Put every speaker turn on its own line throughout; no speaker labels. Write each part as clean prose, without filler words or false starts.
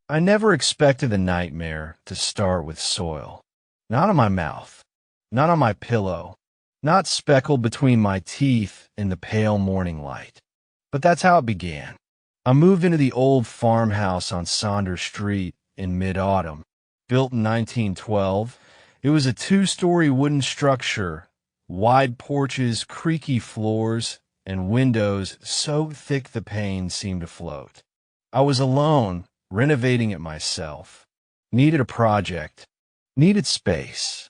I never expected the nightmare to start with soil. Not on my mouth, not on my pillow, not speckled between my teeth in the pale morning light. But that's how it began. I moved into the old farmhouse on Saunders Street in mid-autumn. Built in 1912, it was a two-story wooden structure, wide porches, creaky floors, and windows so thick the panes seemed to float. I was alone, renovating it myself. Needed a project. Needed space.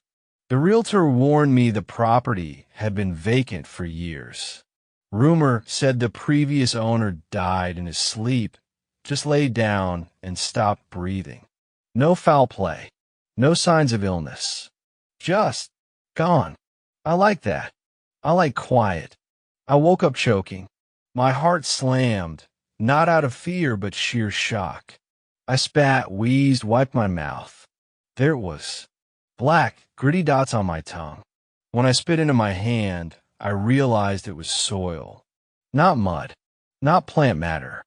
The realtor warned me the property had been vacant for years. Rumor said the previous owner died in his sleep, just laid down and stopped breathing. No foul play. No signs of illness. Just gone. I like that. I like quiet. I woke up choking. My heart slammed, not out of fear but sheer shock. I spat, wheezed, wiped my mouth. There it was. Black, gritty dots on my tongue. When I spit into my hand, I realized it was soil. Not mud. Not plant matter.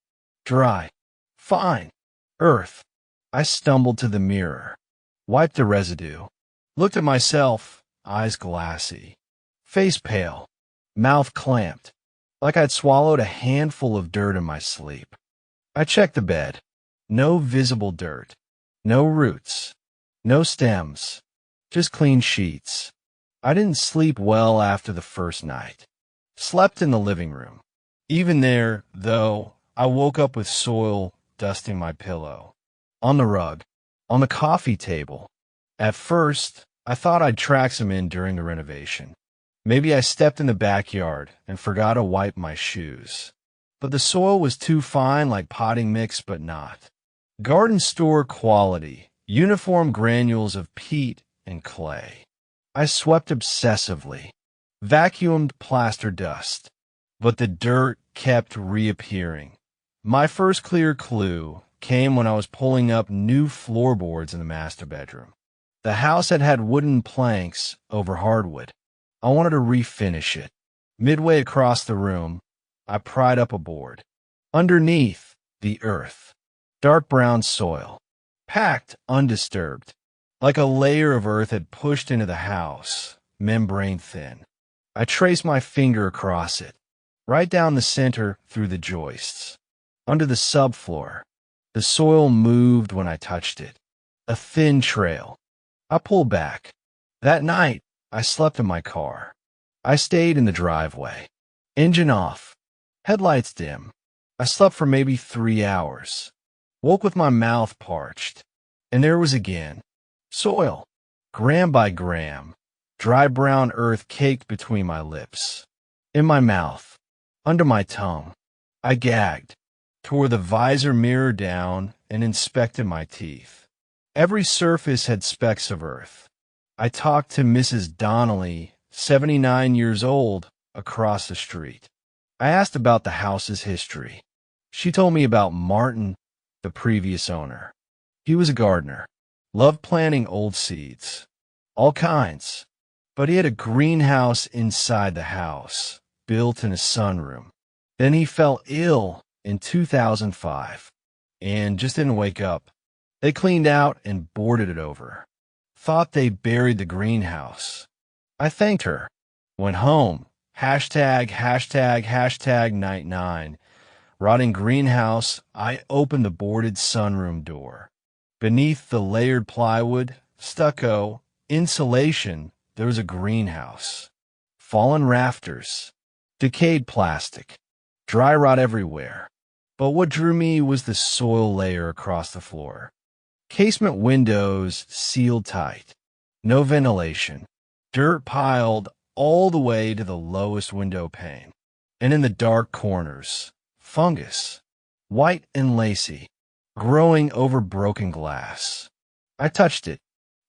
Dry. Fine. Earth. I stumbled to the mirror. Wiped the residue. Looked at myself, eyes glassy. Face pale. Mouth clamped. Like I'd swallowed a handful of dirt in my sleep. I checked the bed. No visible dirt. No roots. No stems. Just clean sheets. I didn't sleep well after the first night. Slept in the living room. Even there, though, I woke up with soil dusting my pillow. On the rug. On the coffee table. At first, I thought I'd track some in during the renovation. Maybe I stepped in the backyard and forgot to wipe my shoes. But the soil was too fine, like potting mix, but not. Garden store quality, uniform granules of peat and clay. I swept obsessively, vacuumed plaster dust, but the dirt kept reappearing. My first clear clue came when I was pulling up new floorboards in the master bedroom. The house had had wooden planks over hardwood. I wanted to refinish it. Midway across the room, I pried up a board. Underneath, the earth. Dark brown soil. Packed, undisturbed. Like a layer of earth had pushed into the house, membrane thin. I traced my finger across it, right down the center through the joists. Under the subfloor, the soil moved when I touched it. A thin trail. I pulled back. That night, I slept in my car. I stayed in the driveway. Engine off. Headlights dim. I slept for maybe 3 hours. Woke with my mouth parched. And there it was again. Soil. Gram by gram. Dry brown earth caked between my lips. In my mouth. Under my tongue. I gagged. Tore the visor mirror down and inspected my teeth. Every surface had specks of earth. I talked to Mrs. Donnelly, 79 years old, across the street. I asked about the house's history. She told me about Martin, the previous owner. He was a gardener, loved planting old seeds, all kinds. But he had a greenhouse inside the house, built in a sunroom. Then he fell ill in 2005 and just didn't wake up. They cleaned out and boarded it over. Thought they buried the greenhouse. I thanked her. Went home. Hashtag night 9. Rotting greenhouse, I opened the boarded sunroom door. Beneath the layered plywood, stucco, insulation, there was a greenhouse. Fallen rafters. Decayed plastic. Dry rot everywhere. But what drew me was the soil layer across the floor. Casement windows sealed tight. No ventilation. Dirt piled all the way to the lowest window pane. And in the dark corners, fungus. White and lacy. Growing over broken glass. I touched it.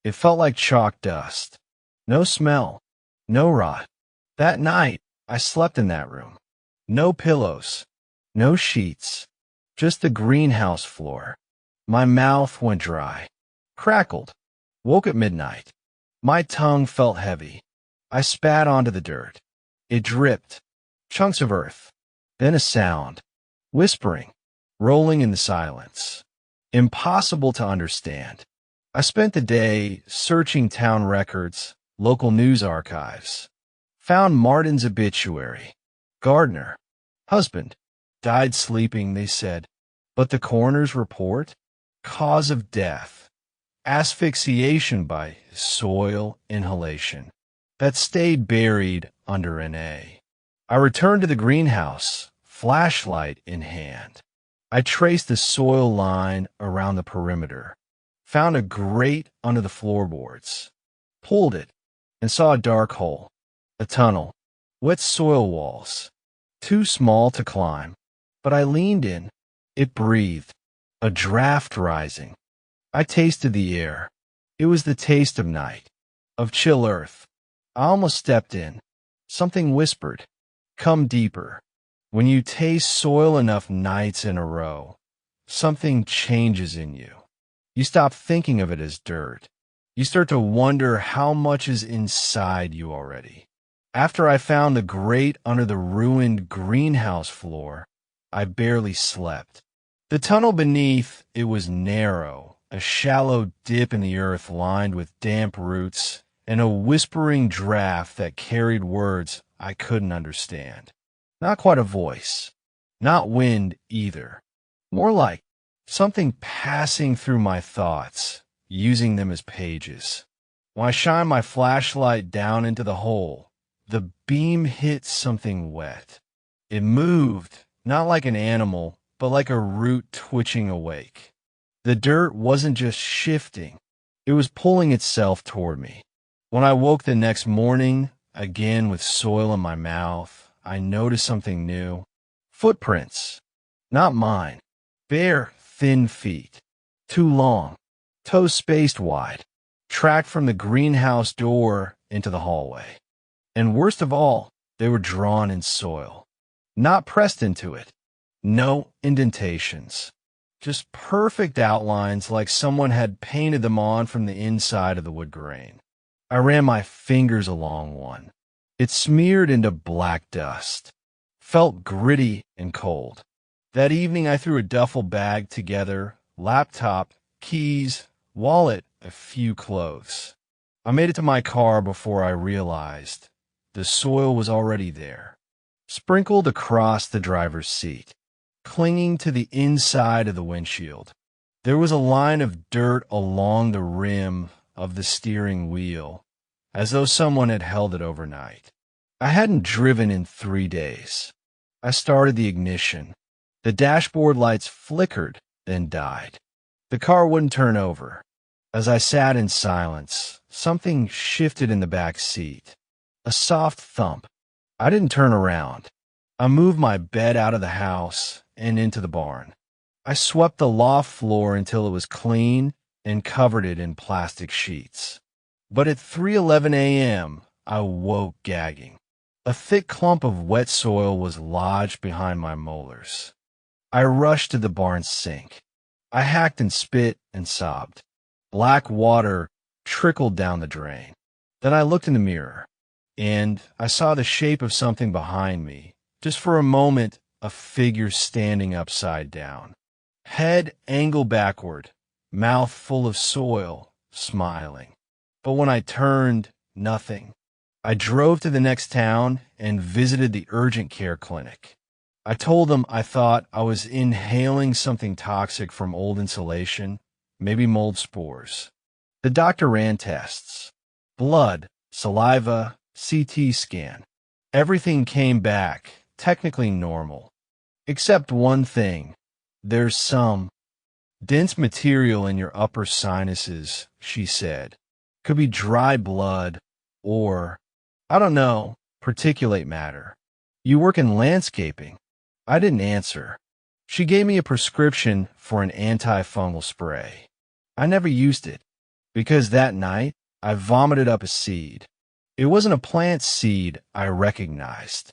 It felt like chalk dust. No smell. No rot. That night, I slept in that room. No pillows. No sheets. Just the greenhouse floor. My mouth went dry. Crackled. Woke at midnight. My tongue felt heavy. I spat onto the dirt. It dripped. Chunks of earth. Then a sound. Whispering. Rolling in the silence. Impossible to understand. I spent the day searching town records, local news archives. Found Martin's obituary. Gardener. Husband. Died sleeping, they said. But the coroner's report? Cause of death. Asphyxiation by soil inhalation. That stayed buried under an A. I returned to the greenhouse, flashlight in hand. I traced the soil line around the perimeter. Found a grate under the floorboards. Pulled it and saw a dark hole. A tunnel. Wet soil walls. Too small to climb. But I leaned in. It breathed. A draft rising. I tasted the air. It was the taste of night. Of chill earth. I almost stepped in. Something whispered. Come deeper. When you taste soil enough nights in a row, something changes in you. You stop thinking of it as dirt. You start to wonder how much is inside you already. After I found the grate under the ruined greenhouse floor, I barely slept. The tunnel beneath, it was narrow, a shallow dip in the earth lined with damp roots, and a whispering draft that carried words I couldn't understand. Not quite a voice. Not wind either. More like something passing through my thoughts, using them as pages. When I shined my flashlight down into the hole, the beam hit something wet. It moved, not like an animal, but like a root twitching awake. The dirt wasn't just shifting. It was pulling itself toward me. When I woke the next morning, again with soil in my mouth, I noticed something new. Footprints. Not mine. Bare, thin feet. Too long. Toes spaced wide. Tracked from the greenhouse door into the hallway. And worst of all, they were drawn in soil. Not pressed into it. No indentations. Just perfect outlines like someone had painted them on from the inside of the wood grain. I ran my fingers along one. It smeared into black dust. Felt gritty and cold. That evening I threw a duffel bag together, laptop, keys, wallet, a few clothes. I made it to my car before I realized the soil was already there, sprinkled across the driver's seat, clinging to the inside of the windshield. There was a line of dirt along the rim of the steering wheel, as though someone had held it overnight. I hadn't driven in 3 days. I started the ignition. The dashboard lights flickered, then died. The car wouldn't turn over. As I sat in silence, something shifted in the back seat. A soft thump. I didn't turn around. I moved my bed out of the house and into the barn. I swept the loft floor until it was clean and covered it in plastic sheets. But at 3:11 a.m., I woke gagging. A thick clump of wet soil was lodged behind my molars. I rushed to the barn sink. I hacked and spit and sobbed. Black water trickled down the drain. Then I looked in the mirror, and I saw the shape of something behind me. Just for a moment, a figure standing upside down. Head angled backward, mouth full of soil, smiling. But when I turned, nothing. I drove to the next town and visited the urgent care clinic. I told them I thought I was inhaling something toxic from old insulation, maybe mold spores. The doctor ran tests. Blood, saliva, CT scan. Everything came back, technically normal. Except one thing. There's some dense material in your upper sinuses, she said. Could be dry blood or, I don't know, particulate matter. You work in landscaping. I didn't answer. She gave me a prescription for an antifungal spray. I never used it because that night I vomited up a seed. It wasn't a plant seed I recognized.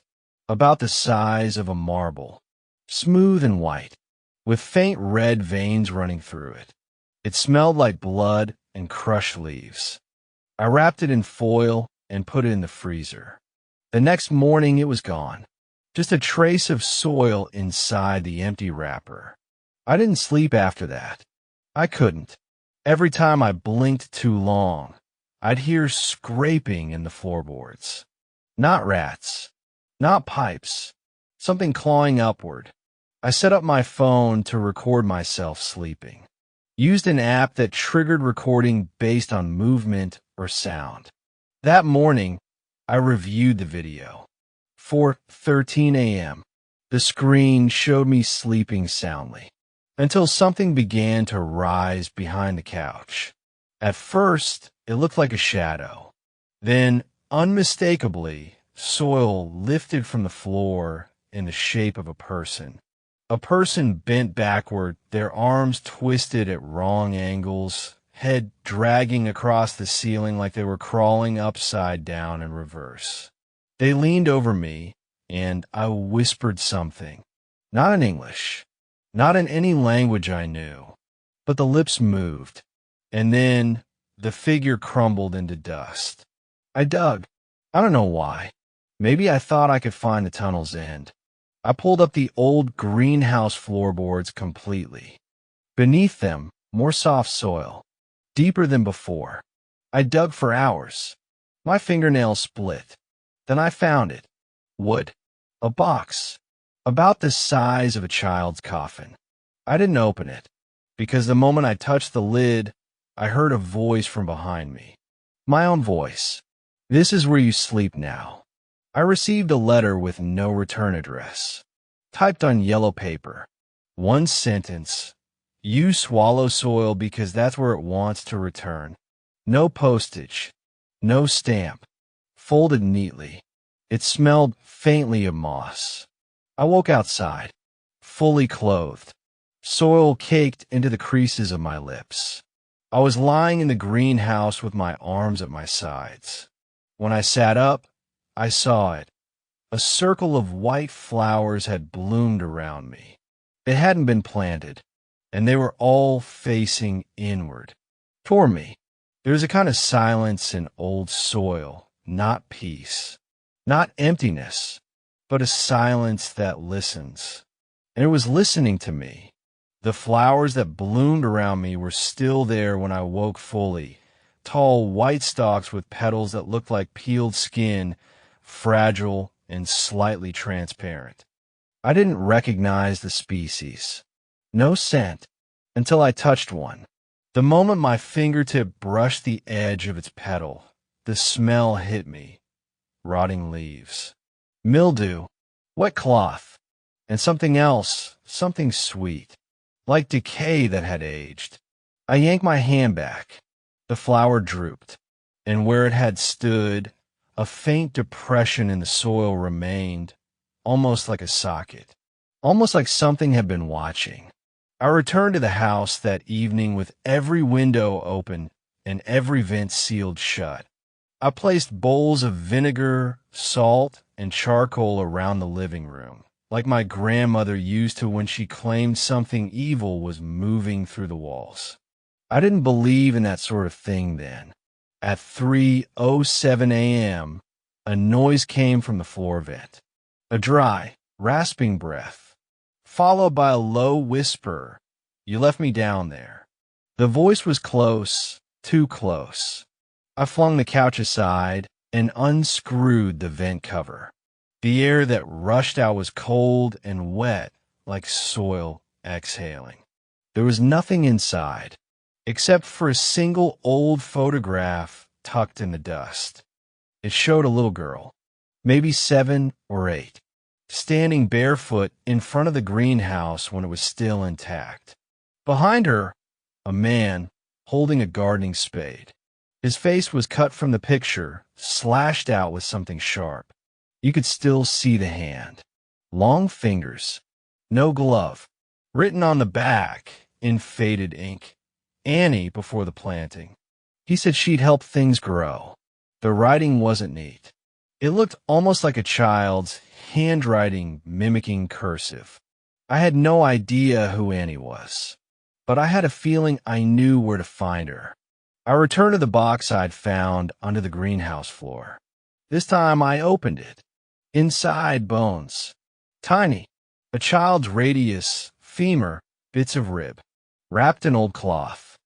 About the size of a marble, smooth and white, with faint red veins running through it. It smelled like blood and crushed leaves. I wrapped it in foil and put it in the freezer. The next morning it was gone. Just a trace of soil inside the empty wrapper. I didn't sleep after that. I couldn't. Every time I blinked too long, I'd hear scraping in the floorboards. Not rats. Not pipes. Something clawing upward. I set up my phone to record myself sleeping. Used an app that triggered recording based on movement or sound. That morning, I reviewed the video. 4:13 a.m. The screen showed me sleeping soundly, until something began to rise behind the couch. At first, it looked like a shadow. Then, unmistakably, soil lifted from the floor in the shape of a person. A person bent backward, their arms twisted at wrong angles, head dragging across the ceiling like they were crawling upside down in reverse. They leaned over me, and I whispered something. Not in English, not in any language I knew, but the lips moved, and then the figure crumbled into dust. I dug. I don't know why. Maybe I thought I could find the tunnel's end. I pulled up the old greenhouse floorboards completely. Beneath them, more soft soil, deeper than before. I dug for hours. My fingernails split. Then I found it. Wood. A box. About the size of a child's coffin. I didn't open it, because the moment I touched the lid, I heard a voice from behind me. My own voice. This is where you sleep now. I received a letter with no return address. Typed on yellow paper. One sentence. You swallow soil because that's where it wants to return. No postage. No stamp. Folded neatly. It smelled faintly of moss. I woke outside, fully clothed. Soil caked into the creases of my lips. I was lying in the greenhouse with my arms at my sides. When I sat up, I saw it. A circle of white flowers had bloomed around me. They hadn't been planted, and they were all facing inward, toward me. There was a kind of silence in old soil, not peace, not emptiness, but a silence that listens. And it was listening to me. The flowers that bloomed around me were still there when I woke fully, tall white stalks with petals that looked like peeled skin, fragile and slightly transparent. I didn't recognize the species. No scent, until I touched one. The moment my fingertip brushed the edge of its petal, the smell hit me. Rotting leaves. Mildew. Wet cloth. And something else, something sweet. Like decay that had aged. I yanked my hand back. The flower drooped, and where it had stood, a faint depression in the soil remained, almost like a socket, almost like something had been watching. I returned to the house that evening with every window open and every vent sealed shut. I placed bowls of vinegar, salt, and charcoal around the living room, like my grandmother used to when she claimed something evil was moving through the walls. I didn't believe in that sort of thing then. At 3:07 a.m., a noise came from the floor vent. A dry, rasping breath, followed by a low whisper. You left me down there. The voice was close, too close. I flung the couch aside and unscrewed the vent cover. The air that rushed out was cold and wet, like soil exhaling. There was nothing inside, except for a single old photograph tucked in the dust. It showed a little girl, maybe 7 or 8, standing barefoot in front of the greenhouse when it was still intact. Behind her, a man holding a gardening spade. His face was cut from the picture, slashed out with something sharp. You could still see the hand. Long fingers. No glove. Written on the back, in faded ink. Annie before the planting. He said she'd help things grow. The writing wasn't neat. It looked almost like a child's handwriting mimicking cursive. I had no idea who Annie was, but I had a feeling I knew where to find her. I returned to the box I'd found under the greenhouse floor. This time I opened it. Inside, bones. Tiny. A child's radius, femur, bits of rib. wrapped in old cloth.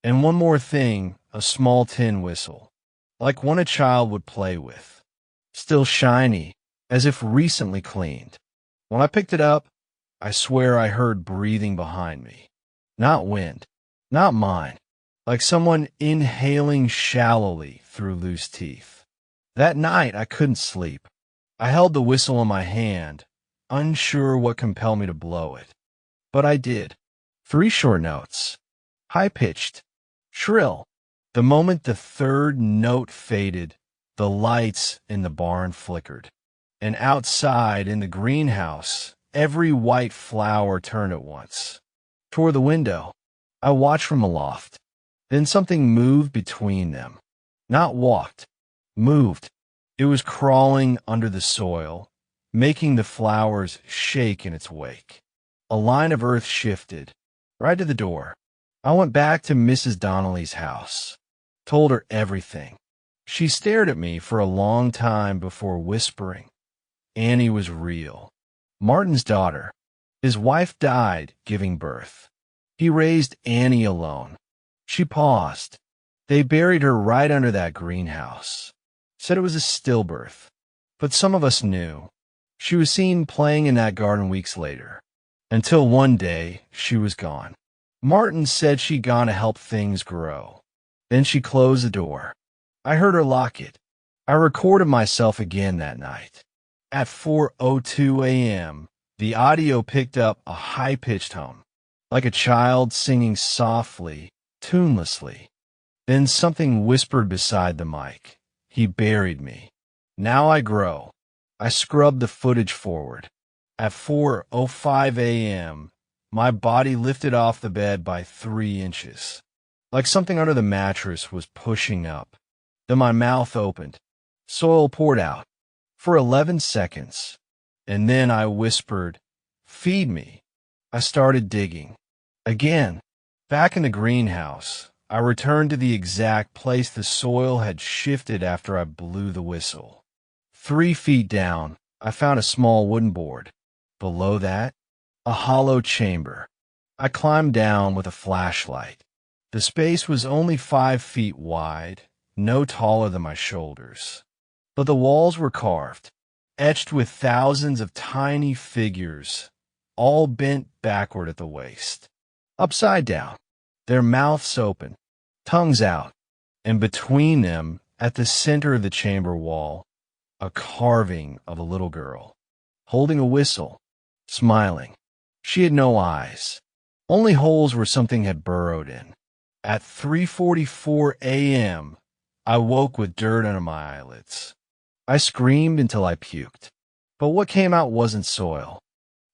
And one more thing, a small tin whistle, like one a child would play with, still shiny, as if recently cleaned. When I picked it up, I swear I heard breathing behind me. Not wind, not mine, like someone inhaling shallowly through loose teeth. That night I couldn't sleep. I held the whistle in my hand, unsure what compelled me to blow it. But I did. 3 short notes, high-pitched, shrill. The moment the third note faded, the lights in the barn flickered. And outside in the greenhouse, every white flower turned at once. Toward the window, I watched from aloft. Then something moved between them. Not walked, moved. It was crawling under the soil, making the flowers shake in its wake. A line of earth shifted, right to the door. I went back to Mrs. Donnelly's house, told her everything. She stared at me for a long time before whispering. Annie was real. Martin's daughter. His wife died giving birth. He raised Annie alone. She paused. They buried her right under that greenhouse. Said it was a stillbirth. But some of us knew. She was seen playing in that garden weeks later. Until one day, she was gone. Martin said she'd gone to help things grow. Then she closed the door. I heard her lock it. I recorded myself again that night. At 4:02 a.m., the audio picked up a high-pitched hum, like a child singing softly, tunelessly. Then something whispered beside the mic. He buried me. Now I grow. I scrubbed the footage forward. At 4:05 a.m., my body lifted off the bed by 3 inches, like something under the mattress was pushing up. Then my mouth opened. Soil poured out. For 11 seconds, and then I whispered, "Feed me." I started digging. Again, back in the greenhouse, I returned to the exact place the soil had shifted after I blew the whistle. 3 feet down, I found a small wooden board. Below that, a hollow chamber. I climbed down with a flashlight. The space was only 5 feet wide, no taller than my shoulders. But the walls were carved, etched with thousands of tiny figures, all bent backward at the waist, upside down, their mouths open, tongues out, and between them, at the center of the chamber wall, a carving of a little girl, holding a whistle, smiling. She had no eyes, only holes where something had burrowed in. At 3:44 a.m., I woke with dirt under my eyelids. I screamed until I puked. But what came out wasn't soil.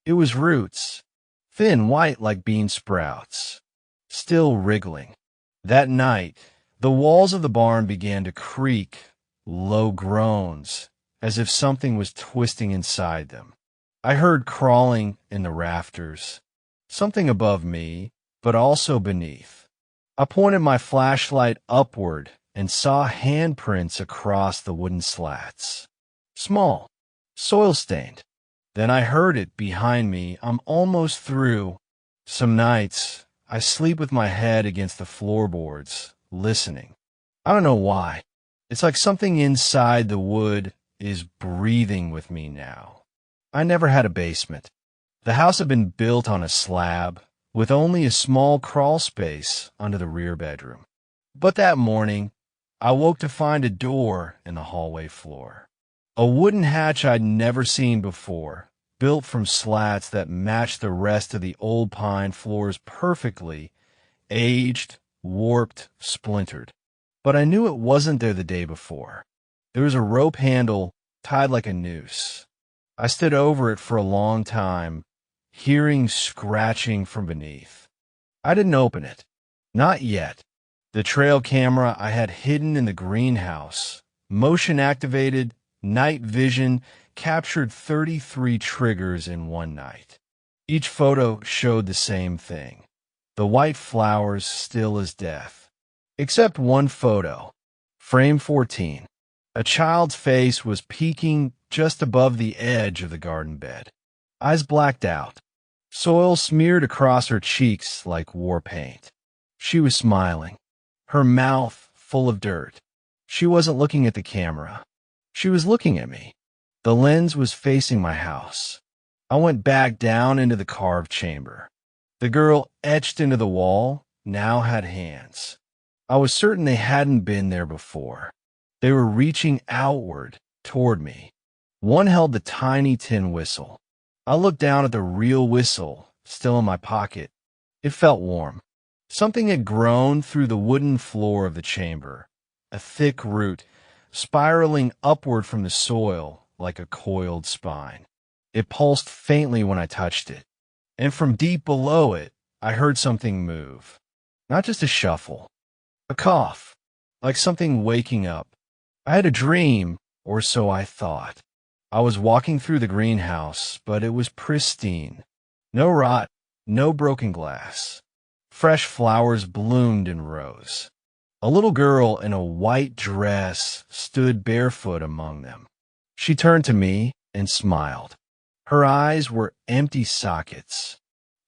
It was roots, thin white like bean sprouts, still wriggling. That night, the walls of the barn began to creak, low groans, as if something was twisting inside them. I heard crawling in the rafters, something above me, but also beneath. I pointed my flashlight upward and saw handprints across the wooden slats. Small, soil-stained. Then I heard it behind me. I'm almost through. Some nights, I sleep with my head against the floorboards, listening. I don't know why. It's like something inside the wood is breathing with me now. I never had a basement. The house had been built on a slab, with only a small crawl space under the rear bedroom. But that morning, I woke to find a door in the hallway floor. A wooden hatch I'd never seen before, built from slats that matched the rest of the old pine floors perfectly, aged, warped, splintered. But I knew it wasn't there the day before. There was a rope handle tied like a noose. I stood over it for a long time, hearing scratching from beneath. I didn't open it. Not yet. The trail camera I had hidden in the greenhouse, motion-activated, night vision, captured 33 triggers in one night. Each photo showed the same thing. The white flowers still as death. Except one photo. Frame 14. A child's face was peeking just above the edge of the garden bed. Eyes blacked out. Soil smeared across her cheeks like war paint. She was smiling, her mouth full of dirt. She wasn't looking at the camera. She was looking at me. The lens was facing my house. I went back down into the carved chamber. The girl etched into the wall now had hands. I was certain they hadn't been there before. They were reaching outward toward me. One held the tiny tin whistle. I looked down at the real whistle, still in my pocket. It felt warm. Something had grown through the wooden floor of the chamber, a thick root, spiraling upward from the soil like a coiled spine. It pulsed faintly when I touched it, and from deep below it, I heard something move. Not just a shuffle, a cough, like something waking up. I had a dream, or so I thought. I was walking through the greenhouse, but it was pristine. No rot, no broken glass. Fresh flowers bloomed in rows. A little girl in a white dress stood barefoot among them. She turned to me and smiled. Her eyes were empty sockets.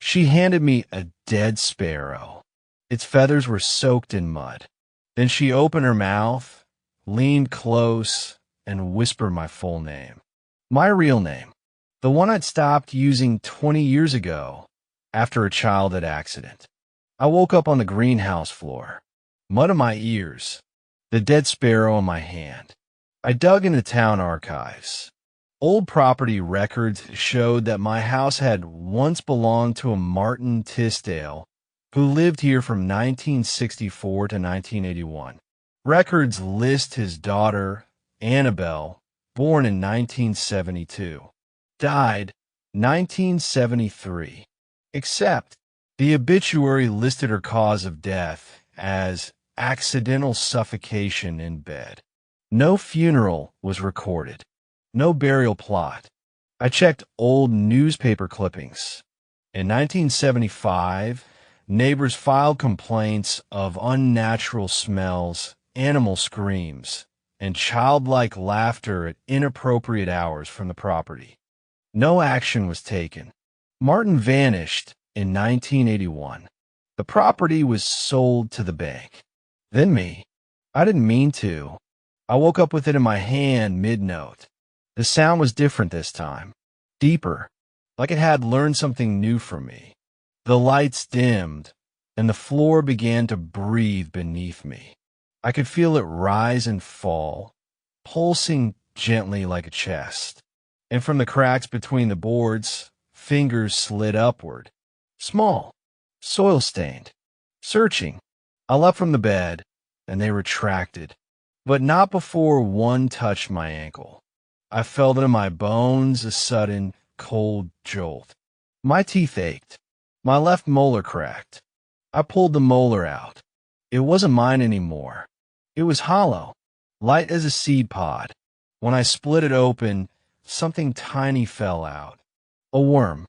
She handed me a dead sparrow. Its feathers were soaked in mud. Then she opened her mouth, leaned close, and whispered my full name. My real name. The one I'd stopped using 20 years ago after a childhood accident. I woke up on the greenhouse floor. Mud in my ears. The dead sparrow in my hand. I dug into town archives. Old property records showed that my house had once belonged to a Martin Tisdale who lived here from 1964 to 1981. Records list his daughter, Annabelle, born in 1972, died 1973, except the obituary listed her cause of death as accidental suffocation in bed. No funeral was recorded. No burial plot. I checked old newspaper clippings. In 1975, neighbors filed complaints of unnatural smells, animal screams, and childlike laughter at inappropriate hours from the property. No action was taken. Martin vanished in 1981. The property was sold to the bank. Then me. I didn't mean to. I woke up with it in my hand mid-note. The sound was different this time, deeper, like it had learned something new from me. The lights dimmed, and the floor began to breathe beneath me. I could feel it rise and fall, pulsing gently like a chest. And from the cracks between the boards, fingers slid upward, small, soil-stained, searching. I leapt from the bed, and they retracted, but not before one touched my ankle. I felt it in my bones, a sudden, cold jolt. My teeth ached. My left molar cracked. I pulled the molar out. It wasn't mine anymore. It was hollow, light as a seed pod. When I split it open, something tiny fell out. A worm,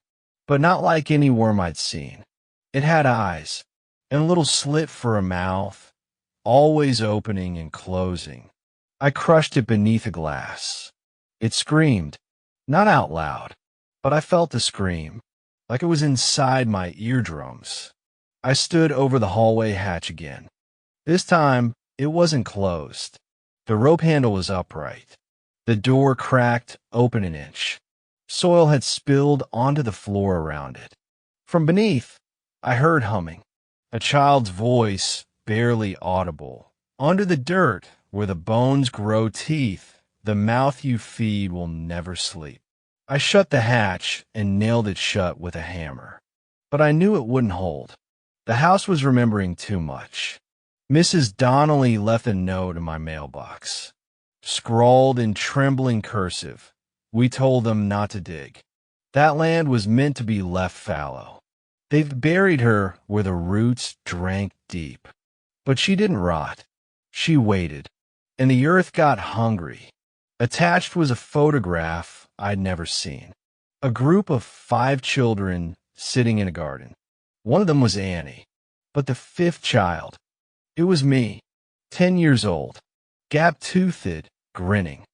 but not like any worm I'd seen. It had eyes, and a little slit for a mouth, always opening and closing. I crushed it beneath a glass. It screamed, not out loud, but I felt the scream, like it was inside my eardrums. I stood over the hallway hatch again. This time, it wasn't closed. The rope handle was upright. The door cracked open an inch. Soil had spilled onto the floor around it. From beneath, I heard humming, a child's voice barely audible. Under the dirt, where the bones grow teeth, the mouth you feed will never sleep. I shut the hatch and nailed it shut with a hammer. But I knew it wouldn't hold. The house was remembering too much. Mrs. Donnelly left a note in my mailbox. Scrawled in trembling cursive, we told them not to dig. That land was meant to be left fallow. They've buried her where the roots drank deep. But she didn't rot. She waited, and the earth got hungry. Attached was a photograph I'd never seen. A group of 5 children sitting in a garden. One of them was Annie, but the 5th child, it was me, 10 years old, gap-toothed, grinning.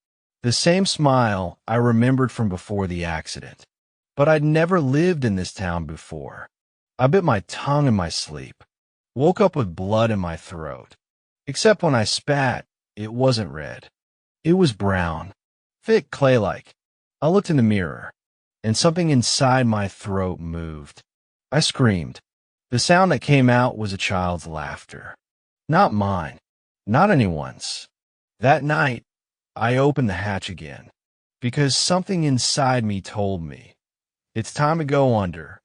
The same smile I remembered from before the accident. But I'd never lived in this town before. I bit my tongue in my sleep, woke up with blood in my throat. Except when I spat, it wasn't red. It was brown, thick clay-like. I looked in the mirror, and something inside my throat moved. I screamed. The sound that came out was a child's laughter. Not mine, not anyone's. That night, I opened the hatch again, because something inside me told me, it's time to go under.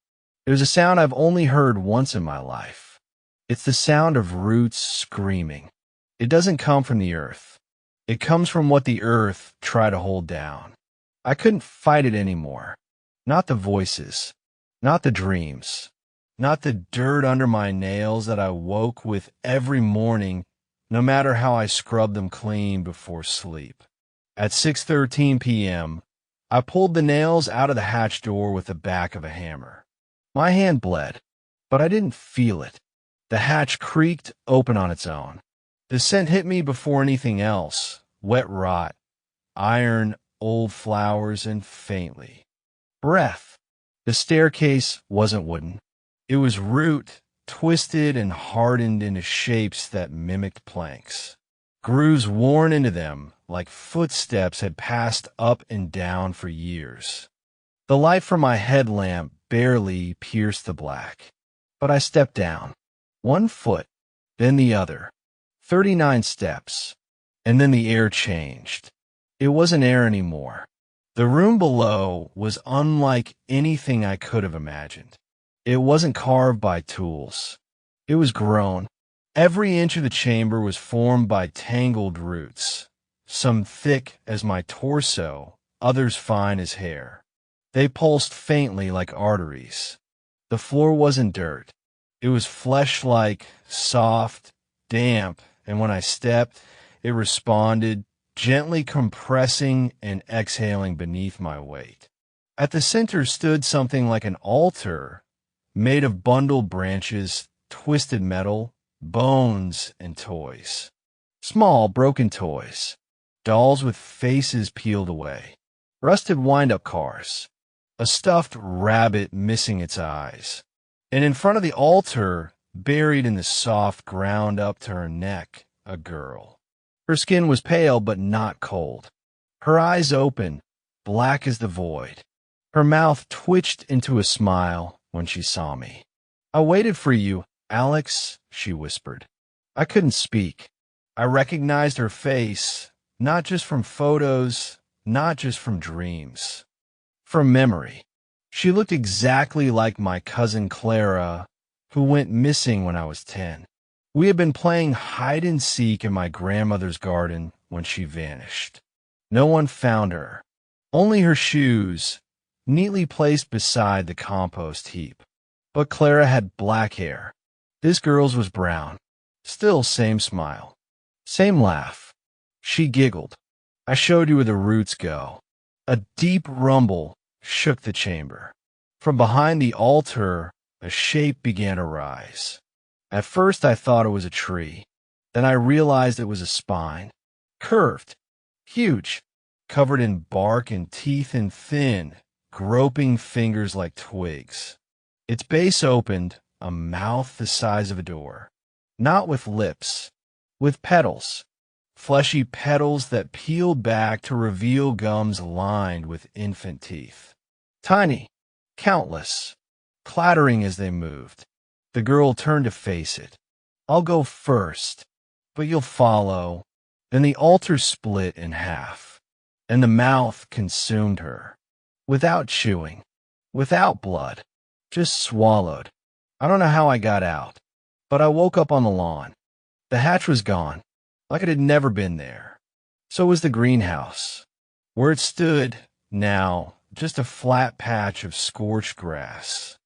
It was a sound I've only heard once in my life. It's the sound of roots screaming. It doesn't come from the earth. It comes from what the earth tried to hold down. I couldn't fight it anymore. Not the voices, not the dreams, not the dirt under my nails that I woke with every morning, no matter how I scrubbed them clean before sleep. At 6:13 p.m., I pulled the nails out of the hatch door with the back of a hammer. My hand bled, but I didn't feel it. The hatch creaked open on its own. The scent hit me before anything else. Wet rot, iron, old flowers, and faintly, breath. The staircase wasn't wooden. It was root, twisted and hardened into shapes that mimicked planks. Grooves worn into them like footsteps had passed up and down for years. The light from my headlamp barely pierced the black. But I stepped down. 1 foot, then the other. 39 steps. And then the air changed. It wasn't air anymore. The room below was unlike anything I could have imagined. It wasn't carved by tools. It was grown. Every inch of the chamber was formed by tangled roots, some thick as my torso, others fine as hair. They pulsed faintly like arteries. The floor wasn't dirt. It was flesh-like, soft, damp, and when I stepped, it responded, gently compressing and exhaling beneath my weight. At the center stood something like an altar, made of bundled branches, twisted metal, bones, and toys. Small, broken toys. Dolls with faces peeled away. Rusted wind-up cars. A stuffed rabbit missing its eyes. And in front of the altar, buried in the soft ground up to her neck, a girl. Her skin was pale but not cold. Her eyes open, black as the void. Her mouth twitched into a smile when she saw me. "I waited for you, Alex," she whispered. I couldn't speak. I recognized her face, not just from photos, not just from dreams. From memory. She looked exactly like my cousin Clara, who went missing when I was 10. We had been playing hide-and-seek in my grandmother's garden when she vanished. No one found her. Only her shoes, neatly placed beside the compost heap. But Clara had black hair. This girl's was brown. Still same smile. Same laugh. She giggled. I showed you where the roots go. A deep rumble shook the chamber. From behind the altar, a shape began to rise. At first I thought it was a tree. Then I realized it was a spine. Curved. Huge. Covered in bark and teeth and thin, groping fingers like twigs. Its base opened, a mouth the size of a door. Not with lips. With petals. Fleshy petals that peeled back to reveal gums lined with infant teeth. Tiny. Countless. Clattering as they moved. The girl turned to face it. "I'll go first, but you'll follow." Then the altar split in half, and the mouth consumed her. Without chewing. Without blood. Just swallowed. I don't know how I got out, but I woke up on the lawn. The hatch was gone, like it had never been there. So was the greenhouse. Where it stood, now, just a flat patch of scorched grass.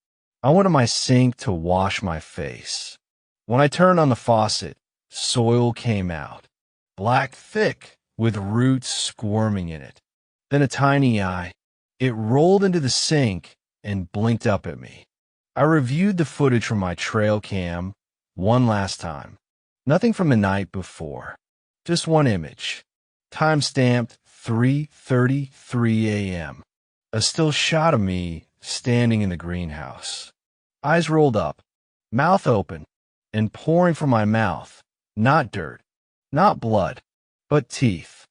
I went to my sink to wash my face. When I turned on the faucet, soil came out. Black thick, with roots squirming in it. Then a tiny eye. It rolled into the sink and blinked up at me. I reviewed the footage from my trail cam one last time. Nothing from the night before. Just one image. Time stamped 3:33 a.m. A still shot of me standing in the greenhouse. Eyes rolled up, mouth open, and pouring from my mouth, not dirt, not blood, but teeth.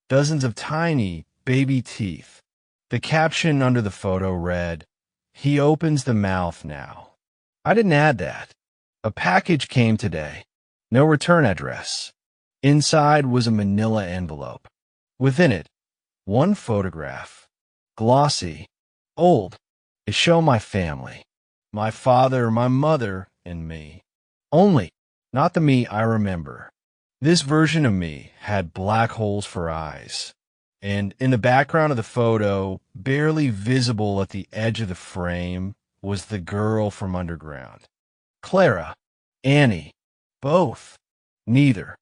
Dozens of tiny, baby teeth. The caption under the photo read, "He opens the mouth now." I didn't add that. A package came today. No return address. Inside was a manila envelope. Within it, one photograph. Glossy. Old. It showed my family. My father, my mother, and me. Only, not the me I remember. This version of me had black holes for eyes. And in the background of the photo, barely visible at the edge of the frame, was the girl from underground. Clara, Annie, both, neither.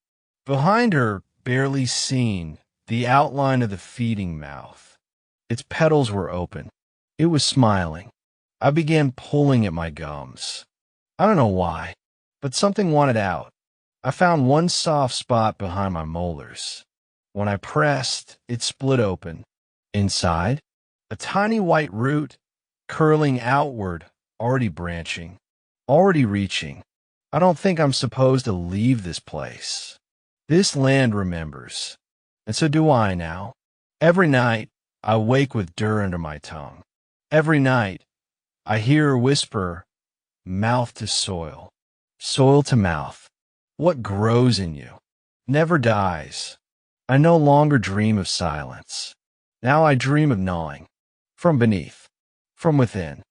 Behind her, barely seen, the outline of the feeding mouth. Its petals were open. It was smiling. I began pulling at my gums. I don't know why, but something wanted out. I found one soft spot behind my molars. When I pressed, it split open. Inside, a tiny white root, curling outward, already branching, already reaching. I don't think I'm supposed to leave this place. This land remembers, and so do I now. Every night, I wake with dirt under my tongue. Every night, I hear her whisper, mouth to soil, soil to mouth. What grows in you never dies. I no longer dream of silence. Now I dream of gnawing, from beneath, from within.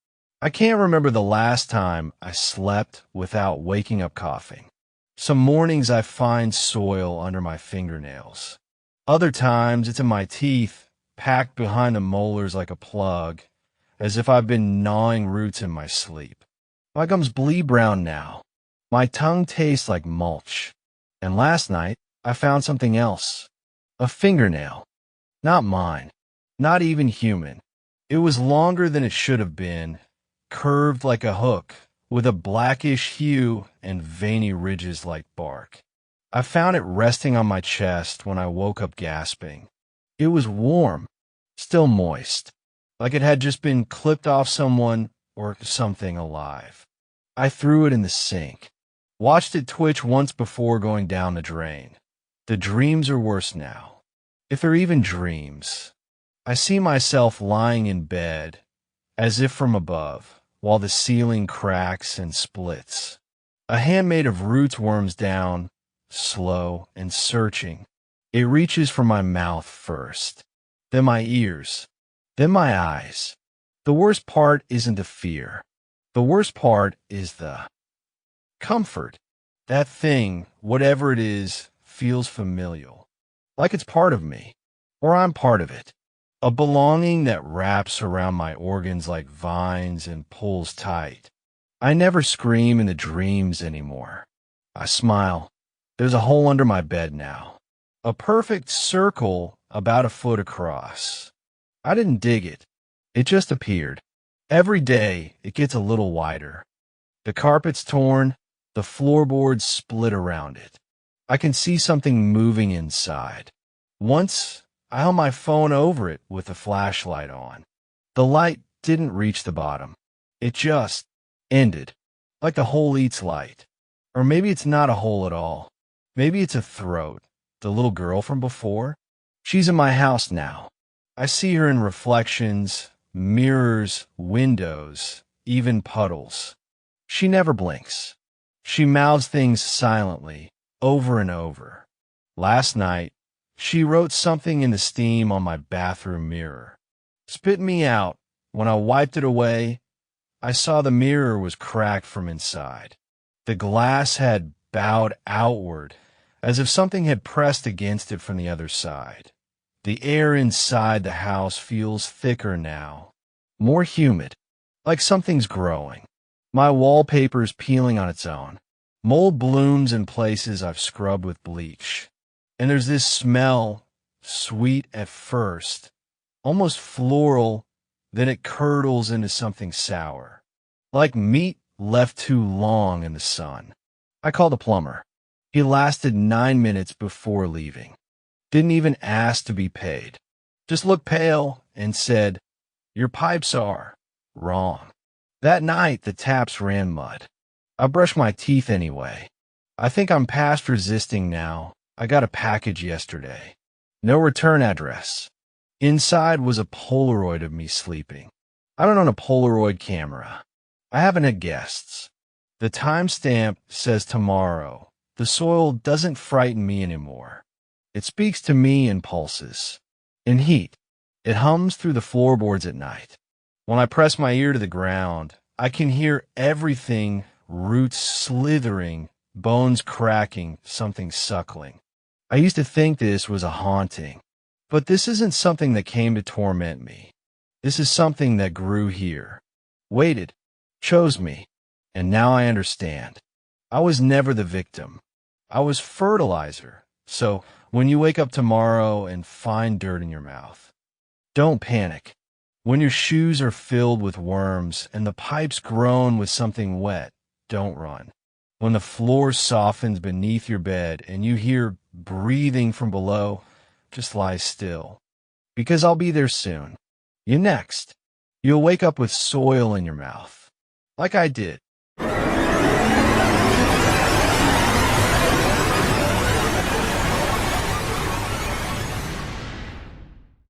I can't remember the last time I slept without waking up coughing. Some mornings I find soil under my fingernails. Other times it's in my teeth, packed behind the molars like a plug, as if I've been gnawing roots in my sleep. My gums bleed brown now. My tongue tastes like mulch. And last night I found something else. A fingernail. Not mine. Not even human. It was longer than it should have been, curved like a hook, with a blackish hue and veiny ridges like bark. I found it resting on my chest when I woke up gasping. It was warm, still moist, like it had just been clipped off someone or something alive. I threw it in the sink, watched it twitch once before going down the drain. The dreams are worse now, if they're even dreams. I see myself lying in bed, as if from above, while the ceiling cracks and splits. A hand made of roots worms down, slow and searching. It reaches for my mouth first, then my ears, then my eyes. The worst part isn't the fear. The worst part is the comfort. That thing, whatever it is, feels familial, like it's part of me, or I'm part of it. A belonging that wraps around my organs like vines and pulls tight. I never scream in the dreams anymore. I smile. There's a hole under my bed now. A perfect circle about a foot across. I didn't dig it. It just appeared. Every day, it gets a little wider. The carpet's torn. The floorboards split around it. I can see something moving inside. Once, I held my phone over it with the flashlight on. The light didn't reach the bottom. It just ended, like the hole eats light. Or maybe it's not a hole at all. Maybe it's a throat. The little girl from before? She's in my house now. I see her in reflections, mirrors, windows, even puddles. She never blinks. She mouths things silently, over and over. Last night, she wrote something in the steam on my bathroom mirror. Spit me out. When I wiped it away, I saw the mirror was cracked from inside. The glass had bowed outward, as if something had pressed against it from the other side. The air inside the house feels thicker now, more humid, like something's growing. My wallpaper's peeling on its own. Mold blooms in places I've scrubbed with bleach. And there's this smell, sweet at first, almost floral, then it curdles into something sour, like meat left too long in the sun. I called the plumber. He lasted 9 minutes before leaving. Didn't even ask to be paid. Just looked pale and said, "Your pipes are." Wrong. That night, the taps ran mud. I brushed my teeth anyway. I think I'm past resisting now. I got a package yesterday. No return address. Inside was a Polaroid of me sleeping. I don't own a Polaroid camera. I haven't had guests. The timestamp says tomorrow. The soil doesn't frighten me anymore. It speaks to me in pulses, in heat. It hums through the floorboards at night. When I press my ear to the ground, I can hear everything, roots slithering, bones cracking, something suckling. I used to think this was a haunting, but this isn't something that came to torment me. This is something that grew here, waited, chose me, and now I understand. I was never the victim. I was fertilizer. So when you wake up tomorrow and find dirt in your mouth, don't panic. When your shoes are filled with worms and the pipes groan with something wet, don't run. When the floor softens beneath your bed and you hear breathing from below, just lie still. Because I'll be there soon. You next. You'll wake up with soil in your mouth. Like I did.